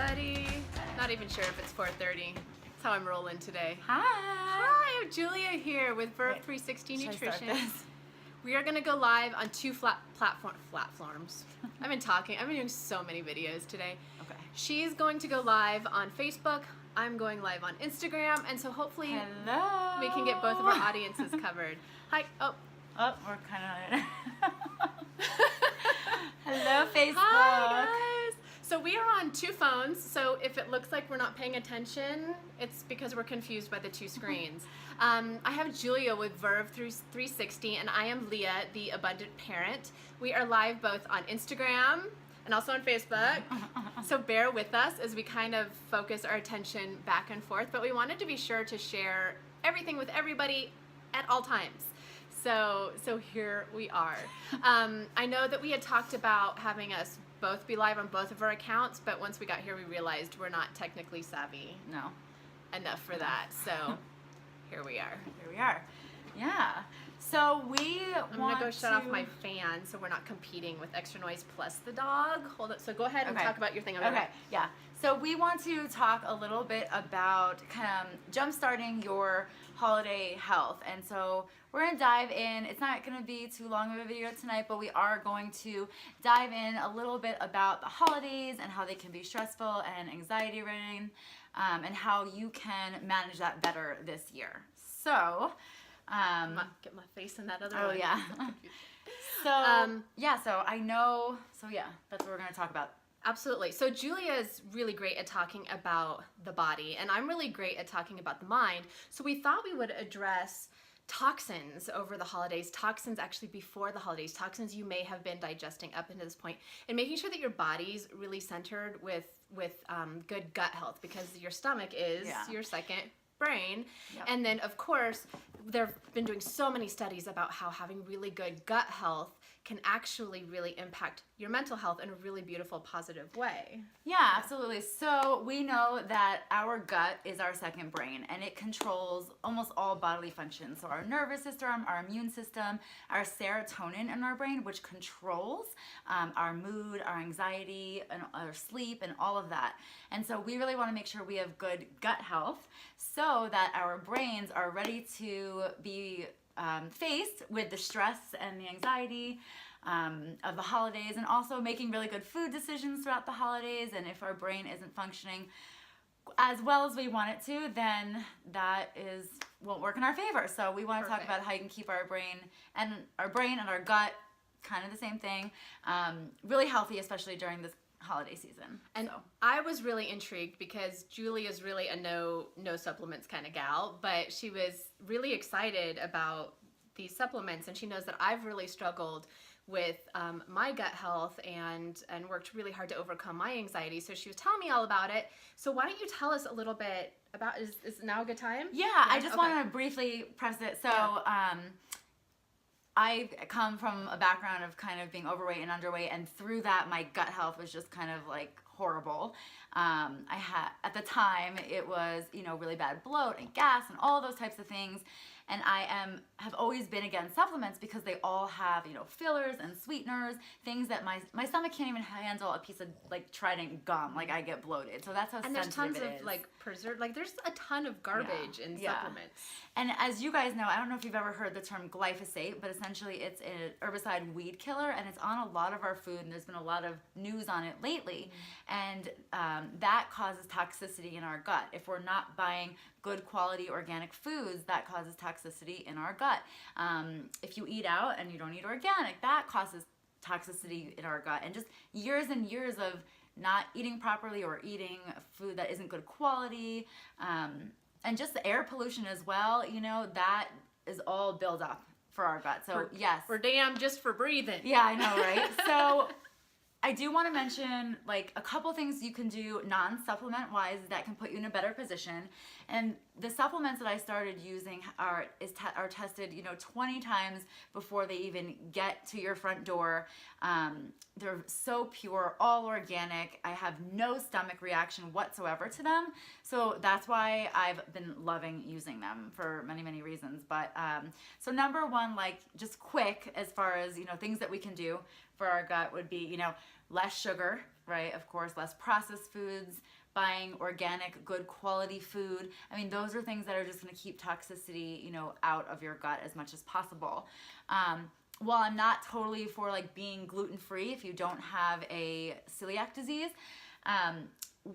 everybody. Not even sure if it's 4:30. That's how I'm rolling today. Hi. Hi, I'm Julia here with Verve Wait, 360 should I start Nutrition. this? We are gonna go live on two platforms. I've been doing so many videos today. Okay. She's going to go live on Facebook. I'm going live on Instagram, and so hopefully Hello. we can get both of our audiences covered. Hi. Oh. Oh, we're kind of. Hello, Facebook. Hi, guys. So we are on two phones, so if it looks like we're not paying attention, it's because we're confused by the two screens. I have Julia with Verve 360, and I am Leah, the abundant parent. We are live both on Instagram and also on Facebook, so bear with us as we kind of focus our attention back and forth, but we wanted to be sure to share everything with everybody at all times. So here we are. I know that we had talked about having us both be live on both of our accounts, but once we got here, we realized we're not technically savvy enough for that. So here we are. Here we are. Yeah. So I'm gonna go shut off my fan so we're not competing with extra noise plus the dog. Hold it. So go ahead and talk about your thing. Okay. Yeah. So we want to talk a little bit about kind of jump-starting your holiday health. And so we're going to dive in. It's not going to be too long of a video tonight, but we are going to dive in a little bit about the holidays and how they can be stressful and anxiety-ridden, and how you can manage that better this year. So, get my face in that other one. Oh, yeah. So I know, that's what we're going to talk about. Absolutely. So Julia is really great at talking about the body, and I'm really great at talking about the mind. So we thought we would address toxins over the holidays, toxins actually before the holidays, toxins you may have been digesting up into this point, and making sure that your body's really centered with good gut health, because your stomach is your second brain. Yep. And then of course they've been doing so many studies about how having really good gut health can actually really impact your mental health in a really beautiful, positive way. Yeah, absolutely. So we know that our gut is our second brain, and it controls almost all bodily functions. So our nervous system, our immune system, our serotonin in our brain, which controls our mood, our anxiety, and our sleep, and all of that. And so we really want to make sure we have good gut health so that our brains are ready to be faced with the stress and the anxiety of the holidays, and also making really good food decisions throughout the holidays. And if our brain isn't functioning as well as we want it to, then that won't work in our favor. So we want to talk about how you can keep our brain and our gut, kind of the same thing, really healthy, especially during this holiday season. And I was really intrigued because Julie is really a no supplements kind of gal, but she was really excited about these supplements, and she knows that I've really struggled with my gut health and worked really hard to overcome my anxiety. So she was telling me all about it. So why don't you tell us a little bit about, is now a good time? Yeah, I just want to briefly preface it. So I come from a background of kind of being overweight and underweight, and through that my gut health was just kind of like horrible. I had, at the time, it was, really bad bloat and gas and all those types of things. And I have always been against supplements because they all have, fillers and sweeteners, things that my stomach can't even handle a piece of like Trident gum. Like, I get bloated. So that's how sensitive it is. And there's tons of like preserved, like there's a ton of garbage in supplements. And as you guys know, I don't know if you've ever heard the term glyphosate, but essentially it's an herbicide weed killer, and it's on a lot of our food, and there's been a lot of news on it lately. And that causes toxicity in our gut. If we're not buying good quality organic foods, that causes toxicity in our gut. If you eat out and you don't eat organic, that causes toxicity in our gut. And just years and years of not eating properly or eating food that isn't good quality, and just the air pollution as well, that is all built up for our gut. So yes. We're damn just for breathing. Yeah, I know, right? So I do want to mention like a couple things you can do non-supplement wise that can put you in a better position. And the supplements that I started using are tested, 20 times before they even get to your front door. They're so pure, all organic. I have no stomach reaction whatsoever to them. So that's why I've been loving using them for many, many reasons. But so number one, like just quick as far as, things that we can do for our gut would be, less sugar, right? Of course, less processed foods, buying organic, good quality food. I mean, those are things that are just going to keep toxicity, you know, out of your gut as much as possible. While I'm not totally for like being gluten-free if you don't have a celiac disease,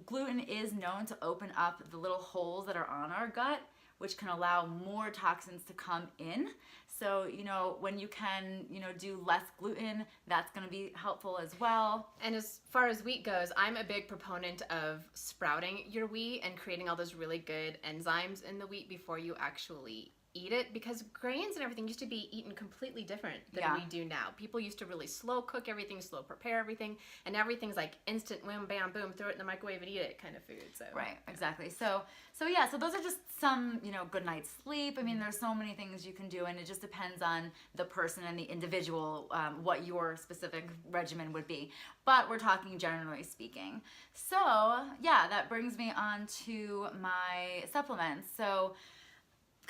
gluten is known to open up the little holes that are on our gut, which can allow more toxins to come in. So, you know, when you can, you know, do less gluten, that's going to be helpful as well. And as far as wheat goes, I'm a big proponent of sprouting your wheat and creating all those really good enzymes in the wheat before you actually eat it, because grains and everything used to be eaten completely different than we do now. People used to really slow cook everything, slow prepare everything, and everything's like instant, wham, bam, boom, throw it in the microwave and eat it kind of food. So right, exactly. So those are just some, you know, good night's sleep. I mean, there's so many things you can do, and it just depends on the person and the individual, what your specific regimen would be. But we're talking generally speaking. So yeah, that brings me on to my supplements. So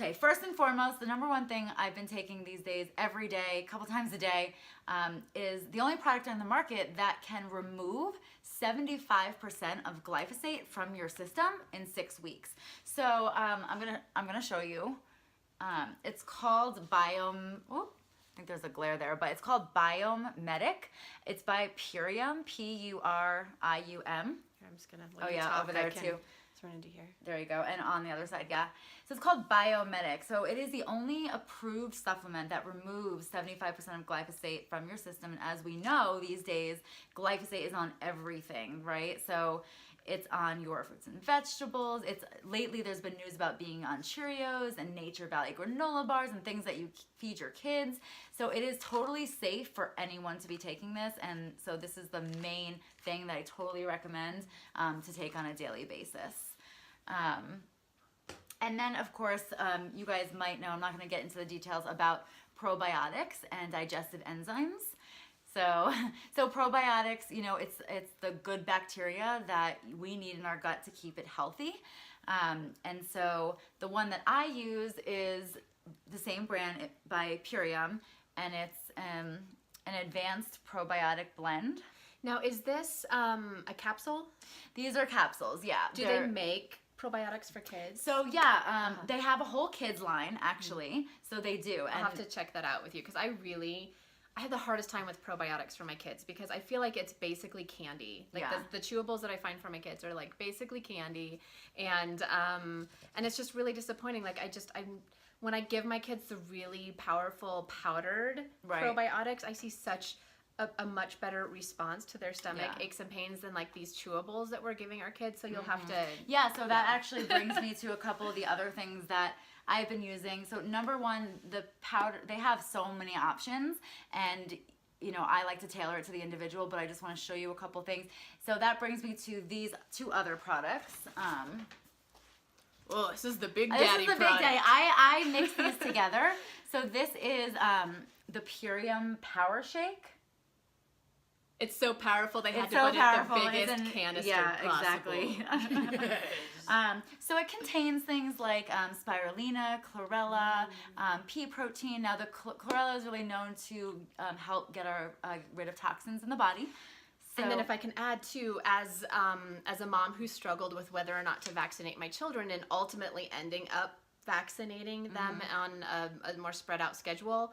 okay, first and foremost, the number one thing I've been taking these days, every day, a couple times a day, is the only product on the market that can remove 75% of glyphosate from your system in 6 weeks. So I'm gonna show you. It's called Biome. Oh, I think there's a glare there, but it's called Biome Medic. It's by Purium, Purium. I'm just gonna. Oh yeah, over there too. Run into here. There you go. And on the other side, yeah. So it's called Biomedic. So it is the only approved supplement that removes 75% of glyphosate from your system. And as we know these days, glyphosate is on everything, right? So it's on your fruits and vegetables. Lately there's been news about being on Cheerios and Nature Valley granola bars and things that you feed your kids. So it is totally safe for anyone to be taking this. And so this is the main thing that I totally recommend to take on a daily basis. And then, of course, you guys might know, I'm not going to get into the details about probiotics and digestive enzymes. So probiotics, you know, it's the good bacteria that we need in our gut to keep it healthy. And so the one that I use is the same brand by Purium, and it's an advanced probiotic blend. Now, is this a capsule? These are capsules, yeah. Do they make probiotics for kids? So yeah, they have a whole kids line actually. So they do. I'll have to check that out with you, because I had the hardest time with probiotics for my kids, because I feel like it's basically candy. Like the chewables that I find for my kids are like basically candy, and it's just really disappointing. Like when I give my kids the really powerful powdered probiotics, I see such a much better response to their stomach aches and pains than like these chewables that we're giving our kids. So you'll have to that actually brings me to a couple of the other things that I've been using. So number one, the powder, they have so many options, and you know, I like to tailor it to the individual, but I just want to show you a couple things. So that brings me to these two other products. Oh, this is the big daddy product. This is the big daddy. I mix these together. So this is the Purium Power Shake. It's so powerful they had to put it the biggest canister possible. Exactly. So it contains things like spirulina, chlorella, pea protein. Now the chlorella is really known to help get rid of toxins in the body. So, and then if I can add too, as a mom who struggled with whether or not to vaccinate my children and ultimately ending up vaccinating them on a more spread out schedule,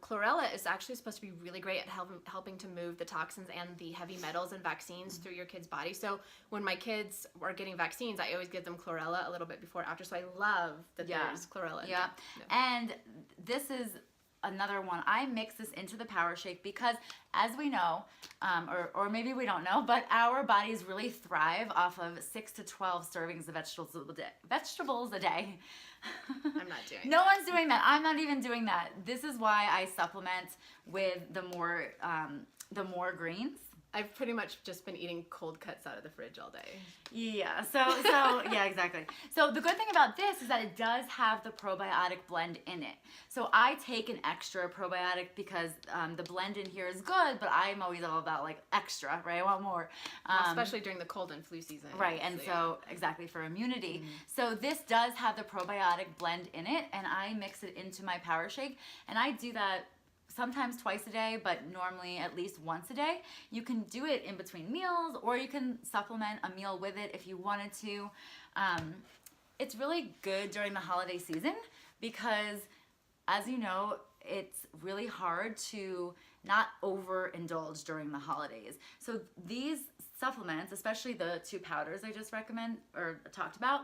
chlorella is actually supposed to be really great at helping to move the toxins and the heavy metals and vaccines through your kid's body. So when my kids are getting vaccines, I always give them chlorella a little bit before or after. So I love that there's chlorella in it. And this is another one. I mix this into the Power Shake because, as we know, or maybe we don't know, but our bodies really thrive off of 6 to 12 servings of vegetables a day. I'm not doing No one's doing that. I'm not even doing that. This is why I supplement with the more greens. I've pretty much just been eating cold cuts out of the fridge all day. Yeah, so yeah, exactly. So the good thing about this is that it does have the probiotic blend in it. So I take an extra probiotic because the blend in here is good, but I'm always all about like extra, right? I want more. Especially during the cold and flu season. Right, and so exactly for immunity. So this does have the probiotic blend in it, and I mix it into my Power Shake, and I do that sometimes twice a day, but normally at least once a day. You can do it in between meals, or you can supplement a meal with it if you wanted to. It's really good during the holiday season because, as you know, it's really hard to not overindulge during the holidays. So these supplements, especially the 2 powders I just recommend or talked about,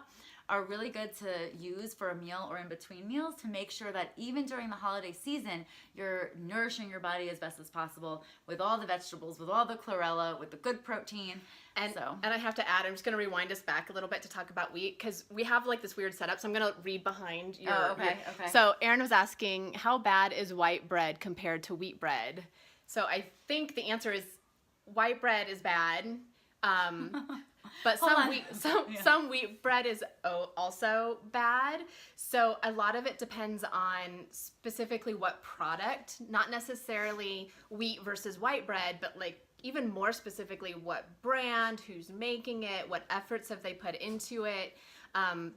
are really good to use for a meal or in between meals to make sure that even during the holiday season, you're nourishing your body as best as possible with all the vegetables, with all the chlorella, with the good protein. And I have to add, I'm just going to rewind us back a little bit to talk about wheat because we have like this weird setup. So I'm going to read behind your. Oh, okay. So Erin was asking, how bad is white bread compared to wheat bread? So I think the answer is white bread is bad. But some wheat bread is also bad. So a lot of it depends on specifically what product, not necessarily wheat versus white bread, but like even more specifically what brand, who's making it, what efforts have they put into it.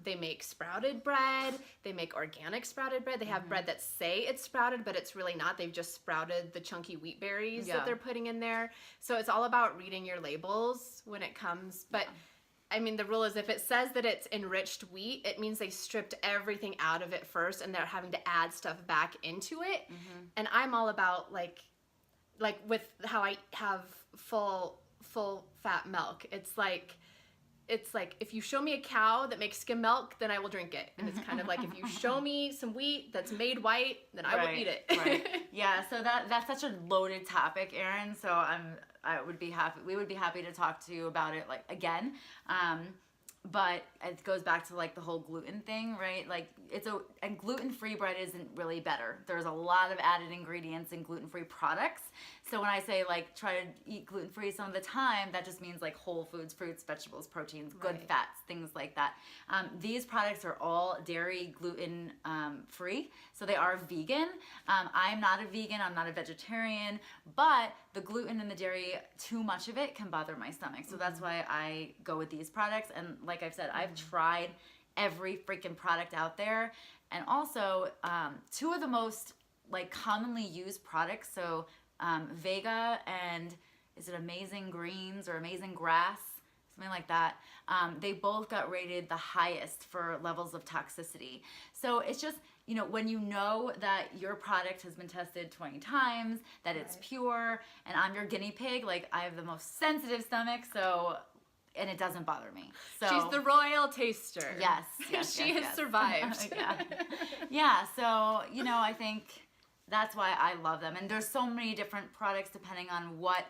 They make sprouted bread. They make organic sprouted bread. They have bread that say it's sprouted, but it's really not. They've just sprouted the chunky wheat berries that they're putting in there. So it's all about reading your labels when it comes. But I mean, the rule is if it says that it's enriched wheat, it means they stripped everything out of it first and they're having to add stuff back into it. And I'm all about like with how I have full fat milk. It's like if you show me a cow that makes skim milk, then I will drink it. And it's kind of like if you show me some wheat that's made white, then I will eat it. Right. Yeah. So that's such a loaded topic, Erin. So we would be happy to talk to you about it like again. But it goes back to like the whole gluten thing, right? Like and gluten-free bread isn't really better. There's a lot of added ingredients in gluten-free products. So when I say like try to eat gluten-free some of the time, that just means like whole foods, fruits, vegetables, proteins, good fats, things like that. These products are all dairy, gluten free. So they are vegan. I'm not a vegan, I'm not a vegetarian, but the gluten and the dairy, too much of it can bother my stomach. So that's why I go with these products. And like I've said, I've tried every freaking product out there. And also 2 of the most like commonly used products. So Vega and is it Amazing Greens or Amazing Grass? Something like that. They both got rated the highest for levels of toxicity. So it's just, you know, when you know that your product has been tested 20 times, that it's pure, and I'm your guinea pig, like I have the most sensitive stomach, so, and it doesn't bother me. So she's the royal taster. Yes. She has survived. Yeah, so, you know, I think that's why I love them. And there's so many different products depending on what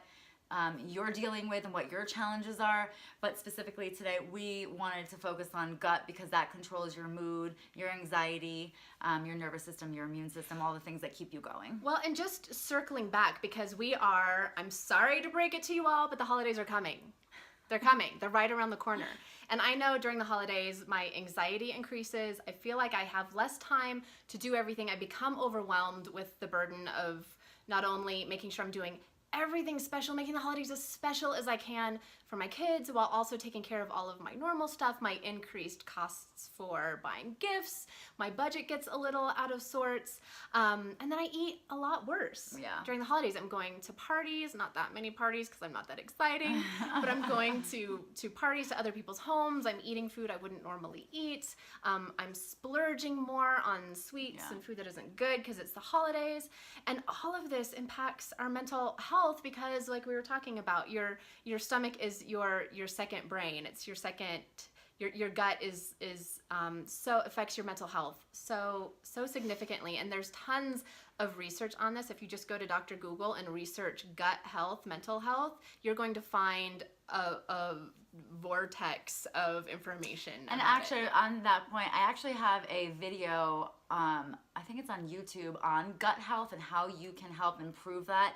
you're dealing with and what your challenges are. But specifically today, we wanted to focus on gut because that controls your mood, your anxiety, your nervous system, your immune system, all the things that keep you going. Well, and just circling back because I'm sorry to break it to you all, but the holidays are coming. They're coming. They're right around the corner. And I know during the holidays, my anxiety increases. I feel like I have less time to do everything. I become overwhelmed with the burden of not only making sure I'm doing everything special, making the holidays as special as I can for my kids while also taking care of all of my normal stuff, my increased costs for buying gifts, my budget gets a little out of sorts, and then I eat a lot worse during the holidays. I'm going to parties, not that many parties because I'm not that exciting, but I'm going to parties to other people's homes. I'm eating food I wouldn't normally eat. I'm splurging more on sweets and food that isn't good because it's the holidays, and all of this impacts our mental health because, like we were talking about, your stomach is your second brain. It's your second. Your gut is so affects your mental health so significantly, and there's tons of research on this. If you just go to Dr. Google and research gut health, mental health, you're going to find a vortex of information. And actually, on that point, I actually have a video. I think it's on YouTube on gut health and how you can help improve that.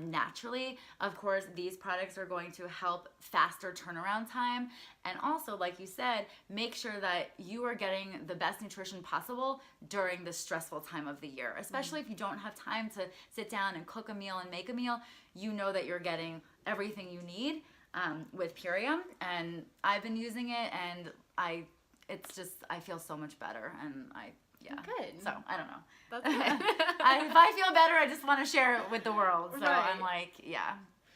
Naturally. Of course, these products are going to help faster turnaround time, and also, like you said, make sure that you are getting the best nutrition possible during the stressful time of the year, especially if you don't have time to sit down and cook a meal and make a meal. You know that you're getting everything you need with Purium, and I've been using it, and I feel so much better, and Yeah. Good. So I don't know. That's good. If I feel better, I just want to share it with the world. So Right. I'm like, yeah.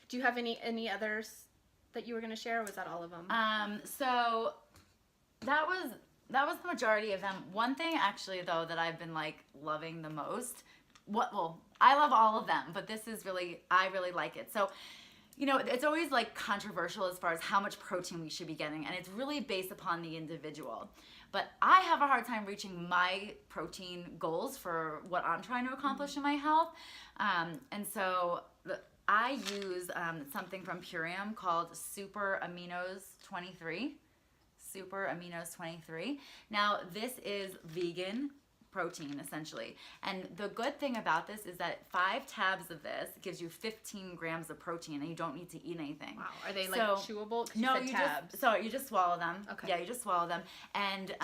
Do you have any others that you were going to share, or was that all of them? So that was the majority of them. One thing actually though that I've been like loving the most, I love all of them, but this is really, I really like it. So, you know, it's always like controversial as far as how much protein we should be getting, and it's really based upon the individual. But I have a hard time reaching my protein goals for what I'm trying to accomplish in my health. And so I use something from Purium called Super Aminos 23. Super Aminos 23. Now, this is vegan protein essentially, and the good thing about this is that 5 tabs of this gives you 15 grams of protein, and you don't need to eat anything. Wow. Are they like chewable? 'Cause No, you said tabs. you just swallow them. Okay. Yeah, you just swallow them, and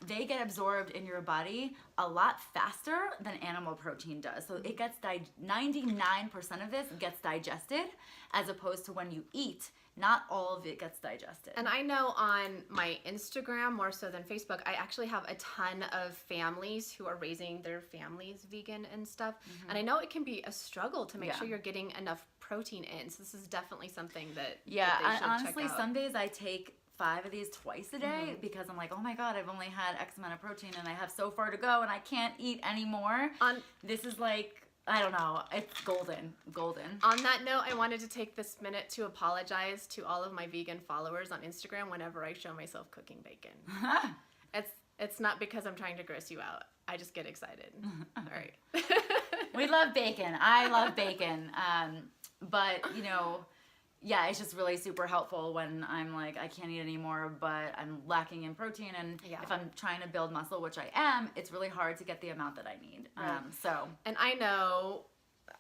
they get absorbed in your body a lot faster than animal protein does. So it gets 99% of this gets digested, as opposed to when you eat, not all of it gets digested. And I know on my Instagram, more so than Facebook, I actually have a ton of families who are raising their families vegan and stuff. And I know it can be a struggle to make sure you're getting enough protein in. So this is definitely something that they should honestly, check out. some days I take 5 of these twice a day because I'm like, oh my God, I've only had X amount of protein and I have so far to go and I can't eat anymore. This is like, I don't know, it's golden. On that note, I wanted to take this minute to apologize to all of my vegan followers on Instagram whenever I show myself cooking bacon. It's not because I'm trying to gross you out. I just get excited. All right. We love bacon. I love bacon. But, you know, yeah, it's just really super helpful when I'm like, I can't eat anymore, but I'm lacking in protein. And if I'm trying to build muscle, which I am, it's really hard to get the amount that I need. Right. And I know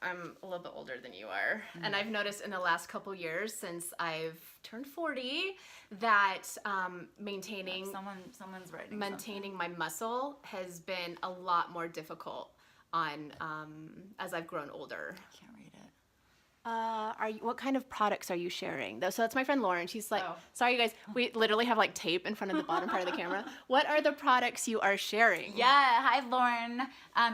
I'm a little bit older than you are. And I've noticed in the last couple years since I've turned 40 that maintaining my muscle has been a lot more difficult on as I've grown older. I can't read it. What kind of products are you sharing though? So that's my friend Lauren. She's like, sorry you guys, we literally have like tape in front of the bottom part of the camera. What are the products you are sharing? Yeah, hi Lauren.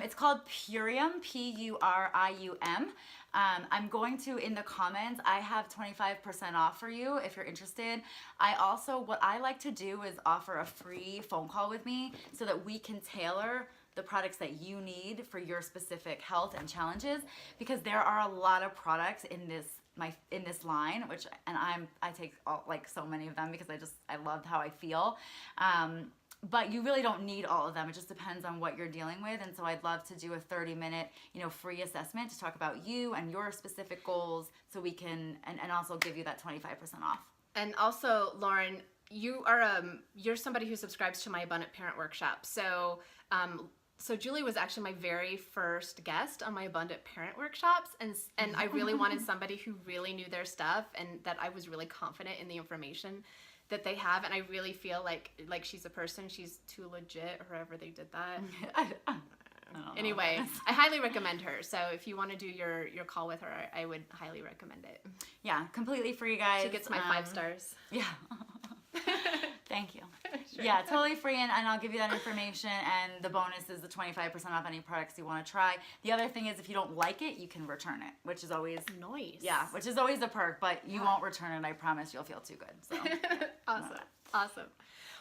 It's called Purium, P-U-R-I-U-M. I'm going to, in the comments, I have 25% off for you if you're interested. What I like to do is offer a free phone call with me so that we can tailor the products that you need for your specific health and challenges, because there are a lot of products in this line, I take so many of them because I loved how I feel. But you really don't need all of them. It just depends on what you're dealing with. And so I'd love to do a 30-minute, free assessment to talk about you and your specific goals, so we can and also give you that 25% off. And also, Lauren, you're somebody who subscribes to my Abundant Parent Workshop. So Julie was actually my very first guest on my Abundant Parent Workshops, and I really wanted somebody who really knew their stuff and that I was really confident in the information that they have, and I really feel like she's a person, she's too legit, or however they did that. Anyway, I highly recommend her. So if you want to do your call with her, I would highly recommend it. Yeah, completely free, guys. She gets my 5 stars. Yeah. Thank you. Sure. Yeah, totally free, and I'll give you that information, and the bonus is the 25% off any products you want to try. The other thing is, if you don't like it, you can return it, which is always nice. Yeah, which is always a perk, but you won't return it. I promise you'll feel too good. So Awesome.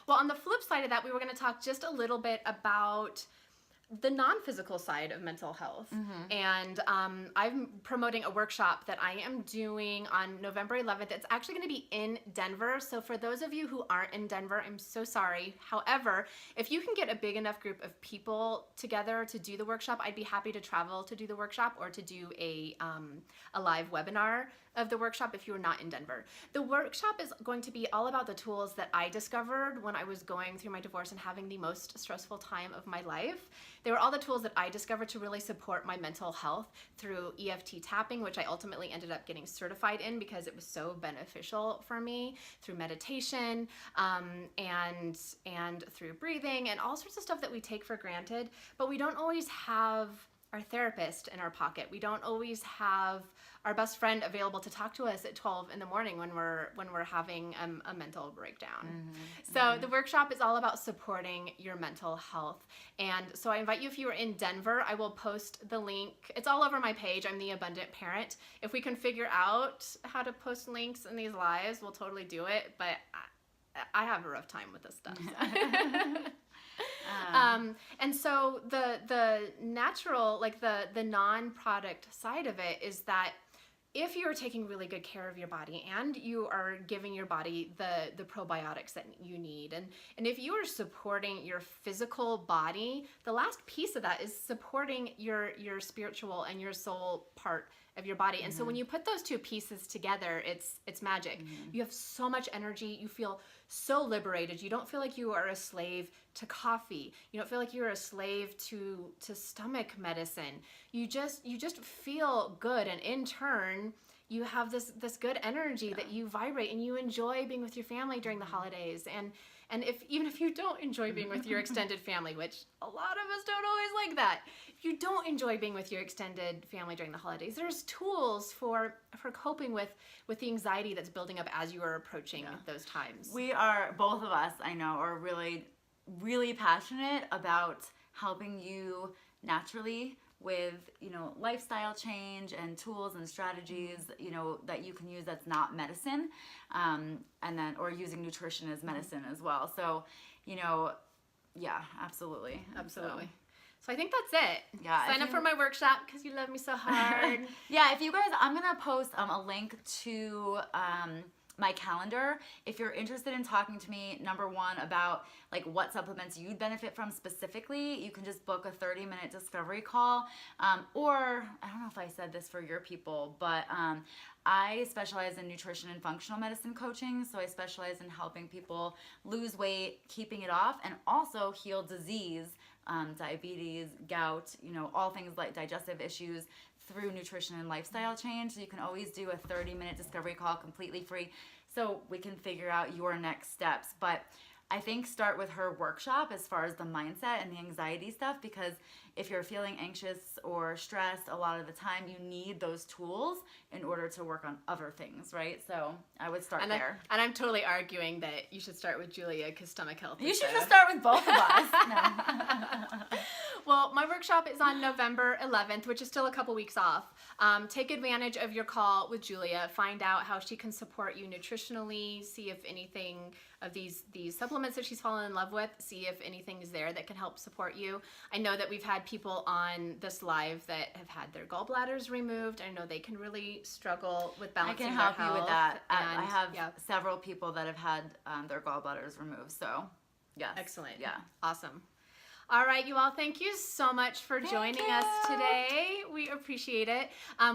Well, on the flip side of that, we were going to talk just a little bit about the non-physical side of mental health. And I'm promoting a workshop that I am doing on November 11th. It's actually going to be in Denver. So for those of you who aren't in Denver, I'm so sorry. However, if you can get a big enough group of people together to do the workshop, I'd be happy to travel to do the workshop or to do a live webinar of the workshop if you are not in Denver. The workshop is going to be all about the tools that I discovered when I was going through my divorce and having the most stressful time of my life. They were all the tools that I discovered to really support my mental health through EFT tapping, which I ultimately ended up getting certified in because it was so beneficial for me, through meditation, and through breathing and all sorts of stuff that we take for granted, but we don't always have our therapist in our pocket. We don't always have our best friend available to talk to us at 12 in the morning when we're having a mental breakdown. So the workshop is all about supporting your mental health. And so I invite you, if you are in Denver, I will post the link. It's all over my page. I'm the Abundant Parent. If we can figure out how to post links in these lives, we'll totally do it. But I have a rough time with this stuff. So. And so the natural, like the non-product side of it is that if you are taking really good care of your body and you are giving your body the probiotics that you need, and if you are supporting your physical body, the last piece of that is supporting your spiritual and your soul part of your body. And so when you put those two pieces together, it's magic. You have so much energy. You feel so liberated. You don't feel like you are a slave to coffee. You don't feel like you're a slave to stomach medicine. You just feel good, and in turn you have this good energy that you vibrate, and you enjoy being with your family during the holidays. And even if you don't enjoy being with your extended family, which a lot of us don't always like that, if you don't enjoy being with your extended family during the holidays, there's tools for coping with the anxiety that's building up as you are approaching those times. We are, both of us, I know, are really, really passionate about helping you naturally with, lifestyle change and tools and strategies, that you can use that's not medicine, or using nutrition as medicine as well. So, yeah, absolutely. So I think that's it. Yeah. Sign up for my workshop because you love me so hard. Yeah, if you guys, I'm going to post a link to my calendar. If you're interested in talking to me, number one, about like what supplements you'd benefit from specifically, you can just book a 30-minute discovery call. Or, I don't know if I said this for your people, but I specialize in nutrition and functional medicine coaching. So I specialize in helping people lose weight, keeping it off, and also heal disease, diabetes, gout, all things like digestive issues through nutrition and lifestyle change. So you can always do a 30-minute discovery call completely free so we can figure out your next steps. But I think start with her workshop as far as the mindset and the anxiety stuff, because if you're feeling anxious or stressed, a lot of the time you need those tools in order to work on other things, right? So I would start there. And I'm totally arguing that you should start with Julia because stomach health. You should just start with both of us. No. Well, my workshop is on November 11th, which is still a couple weeks off. Take advantage of your call with Julia. Find out how she can support you nutritionally. See if anything of these supplements that she's fallen in love with, see if anything is there that can help support you. I know that we've had people on this live that have had their gallbladders removed. I know they can really struggle with balancing their health. I can help you with that. I have several people that have had their gallbladders removed. So, yes. Excellent. Yeah. Awesome. All right, you all, thank you so much for joining us today. We appreciate it.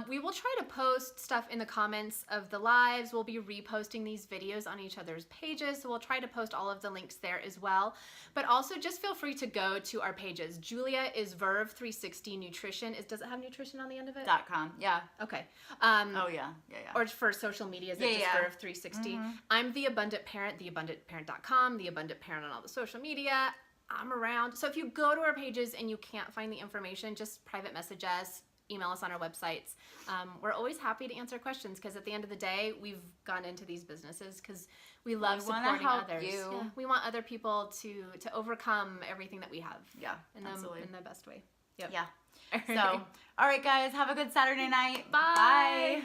We will try to post stuff in the comments of the lives. We'll be reposting these videos on each other's pages, so we'll try to post all of the links there as well. But also just feel free to go to our pages. Julia is Verve 360 Nutrition. Does it have nutrition on the end of it? .com, yeah. Okay. Oh, yeah. Or for social media, is it just Verve 360? I'm The Abundant Parent, theabundantparent.com, The Abundant Parent on all the social media. I'm around. So if you go to our pages and you can't find the information, just private message us, email us on our websites. We're always happy to answer questions because at the end of the day, we've gone into these businesses because we love supporting others. Yeah, we want other people to overcome everything that we have. Yeah, in the best way. Yep. Yeah. So, all right, guys, have a good Saturday night. Bye. Bye.